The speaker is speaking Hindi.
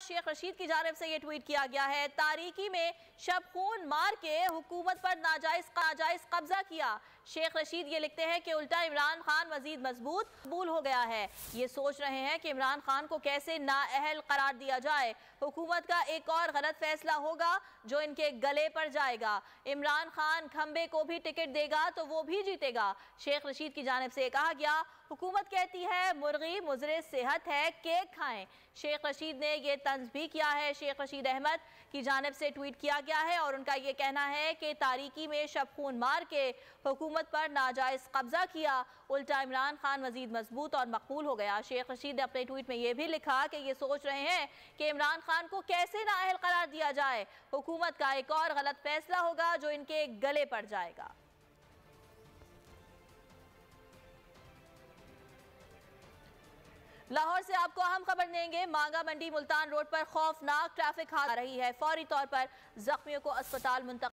शेख रशीद की जानिब से ये ट्वीट किया गया है। तारीकी में शब खून मार के हुकूमत पर नाजायज कब्जा किया। शेख रशीद ये लिखते हैं कि उल्टा इमरान खान मजीद मजबूत कबूल हो गया है। ये सोच रहे हैं कि इमरान खान को कैसे नाअहल करार दिया जाए। हुकूमत का एक और गलत फैसला होगा जो इनके गले पर जाएगा। इमरान खान खंबे को भी टिकट देगा तो वो भी जीतेगा। शेख रशीद की जानिब से कहा गया, हुकूमत कहती है मुर्गी मुजरे सेहत है, केक खाएं। शेख रशीद ने यह तंज भी किया है। शेख रशीद अहमद की जानिब से ट्वीट किया गया है और उनका यह कहना है कि तारीकी में शब खून मार के हुकूमत पर नाजायज कब्जा किया, उल्टा इमरान खान मजीद मजबूत और मकबूल हो गया। शेख रशीद ने अपने ट्वीट में यह भी लिखा कि ये सोच रहे हैं कि इमरान खान को कैसे नाअहल करार दिया जाए। हुकूमत का एक और गलत फैसला होगा जो इनके गले पड़ जाएगा। लाहौर से आपको अहम खबर देंगे। मांगा मंडी मुल्तान रोड पर खौफनाक ट्रैफिक हादसा आ रही है। फौरी तौर पर जख्मियों को अस्पताल मुंतकिल